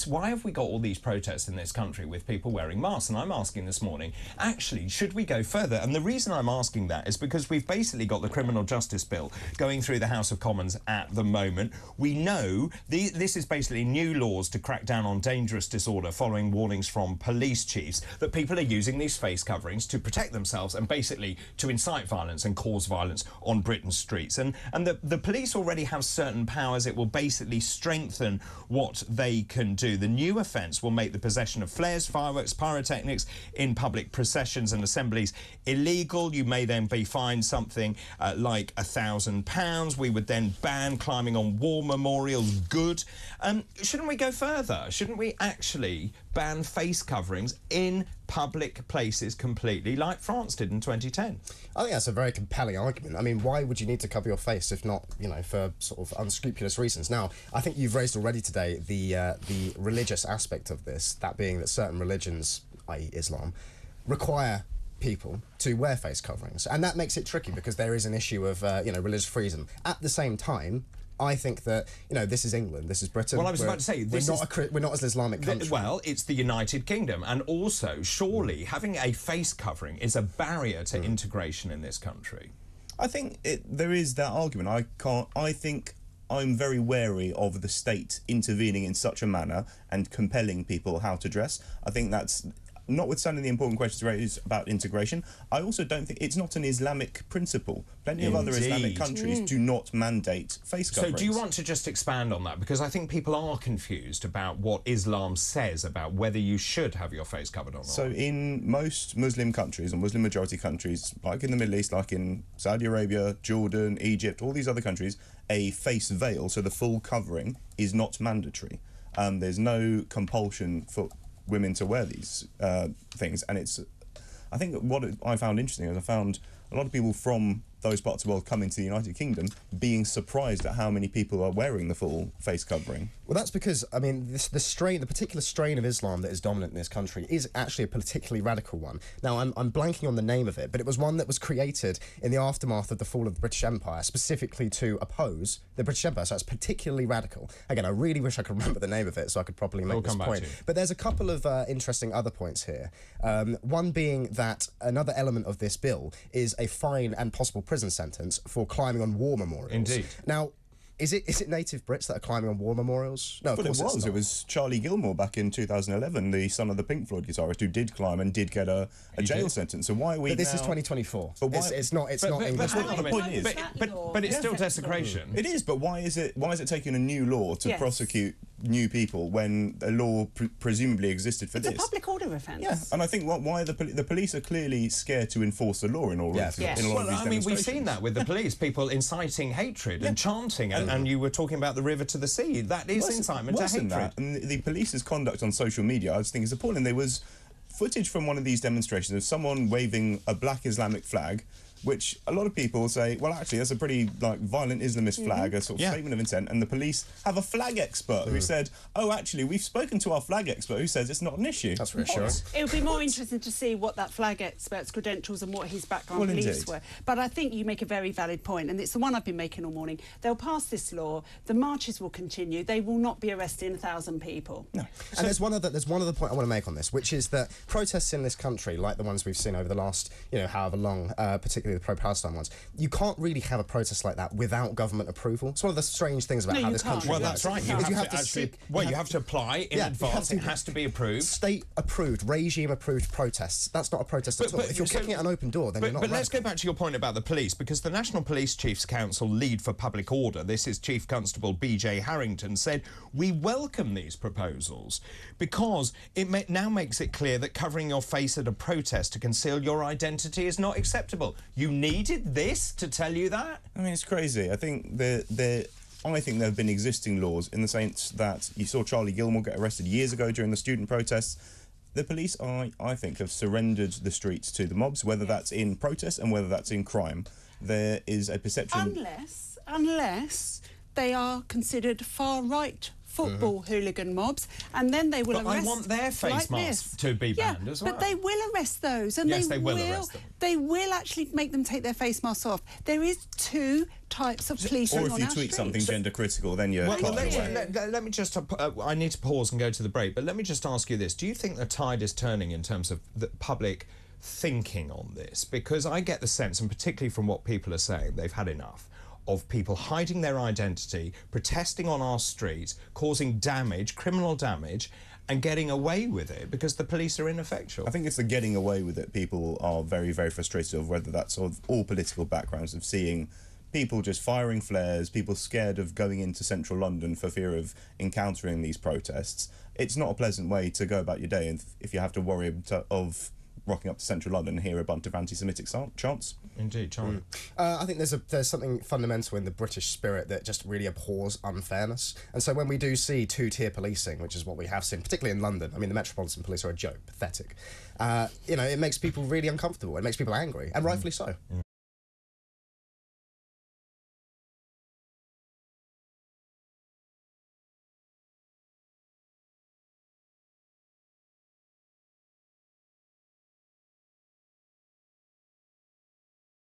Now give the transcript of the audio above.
police. Why have we got all these protests in this country with people wearing masks? And I'm asking this morning, actually, should we go further? And the reason I'm asking that is because we've basically got the Criminal Justice Bill going through the House of Commons at the moment. We know this is basically new laws to crack down on dangerous disorder following warnings from police chiefs that people are using these face coverings to protect themselves and basically to incite violence and cause violence on Britain's streets. And the police already have certain powers. It will basically strengthen what they can do. The new offence will make the possession of flares, fireworks, pyrotechnics in public processions and assemblies illegal. You may then be fined something like £1,000. We would then ban climbing on war memorials. Good. Shouldn't we go further? Shouldn't we actually ban face coverings in public places completely, like France did in 2010? I think that's a very compelling argument. I mean, why would you need to cover your face if not, you know, for sort of unscrupulous reasons? Now, I think you've raised already today the religious aspect of this, that being that certain religions, i.e. Islam, require people to wear face coverings, and that makes it tricky because there is an issue of you know, religious freedom. At the same time, I think that, you know, this is England, this is Britain. Well, I was about to say, we're not an Islamic country. Well, it's the United Kingdom, and also, surely, having a face covering is a barrier to integration in this country. I think there is that argument. I think I'm very wary of the state intervening in such a manner and compelling people how to dress. I think that's, notwithstanding the important questions raised about integration, I also don't think it's not an Islamic principle. Plenty of other Islamic countries do not mandate face coverings. So do you want to just expand on that? Because I think people are confused about what Islam says about whether you should have your face covered or not. So in most Muslim countries, or Muslim majority countries, like in the Middle East, like in Saudi Arabia, Jordan, Egypt, all these other countries, a face veil, so the full covering, is not mandatory. There's no compulsion for women to wear these things, and it's, I think what I found interesting is I found a lot of people from those parts of the world coming to the United Kingdom being surprised at how many people are wearing the full face covering. Well, that's because, I mean, the particular strain of Islam that is dominant in this country is actually a particularly radical one. Now, I'm blanking on the name of it, but it was one that was created in the aftermath of the fall of the British Empire, specifically to oppose the British Empire, so it's particularly radical. Again, I really wish I could remember the name of it so I could properly make this point. But there's a couple of interesting other points here. One being that another element of this bill is a fine and possible prison sentence for climbing on war memorials. Indeed. Now, is it native Brits that are climbing on war memorials? No, of course it's not. It was Charlie Gilmore back in 2011, the son of the Pink Floyd guitarist, who did climb and did get a jail sentence. So why are we? But this is 2024. But why, it's not English. But it's still desecration. It is. But why is it taking a new law to prosecute new people when a law presumably existed for this? It's a public order offence. Yeah, and I think why the police are clearly scared to enforce the law in all of these Well, I mean, we've seen that with the police, people inciting hatred and chanting, and you were talking about the river to the sea. That is incitement to hatred. That, and the police's conduct on social media, I just think is appalling. There was footage from one of these demonstrations of someone waving a black Islamic flag, which a lot of people say, well, actually, that's a pretty, like, violent Islamist flag, a sort of statement of intent, and the police have a flag expert who said, oh, actually, we've spoken to our flag expert who says it's not an issue. That's reassuring. It would be more interesting to see what that flag expert's credentials and what his background beliefs were. But I think you make a very valid point, and it's the one I've been making all morning. They'll pass this law, the marches will continue, they will not be arresting 1,000 people. No. And there's one other point I want to make on this, which is that protests in this country, like the ones we've seen over the last, you know, however long, particularly the pro-Palestine ones, you can't really have a protest like that without government approval. It's one of the strange things about how this country works. Well, that's right. You have to apply in advance. It has to be approved. State-approved, regime-approved protests. That's not a protest at all. If you're kicking at an open door, then you're not. But let's go back to your point about the police, because the National Police Chiefs Council lead for public order, this is Chief Constable B.J. Harrington, said, we welcome these proposals because it now makes it clear that covering your face at a protest to conceal your identity is not acceptable. You needed this to tell you that? I mean, it's crazy. I think there have been existing laws in the sense that you saw Charlie Gilmore get arrested years ago during the student protests. The police, I think, have surrendered the streets to the mobs, whether that's in protest and whether that's in crime. There is a perception... Unless they are considered far-right football hooligan mobs, and then they will But arrest. I want their face like masks this. to be banned as well. But they will arrest those, and Yes, they will arrest them. They will actually make them take their face masks off. There is two types of policing Or on if you our tweet streets. something gender critical, then you're Well, cutting away. let me just... I need to pause and go to the break, but let me just ask you this. Do you think the tide is turning in terms of the public thinking on this? Because I get the sense, and particularly from what people are saying, they've had enough of people hiding their identity, protesting on our streets, causing damage, criminal damage, and getting away with it because the police are ineffectual. I think it's the getting away with it. People are very, very frustrated of whether that's of all political backgrounds, of seeing people just firing flares, people scared of going into central London for fear of encountering these protests. It's not a pleasant way to go about your day, and if you have to worry of rocking up to central London and hear a bunch of anti-Semitic chants. Indeed, Charlie. I think there's something fundamental in the British spirit that just really abhors unfairness. And so when we do see two-tier policing, which is what we have seen, particularly in London, I mean, the Metropolitan Police are a joke, pathetic. You know, it makes people really uncomfortable. It makes people angry, and rightfully so.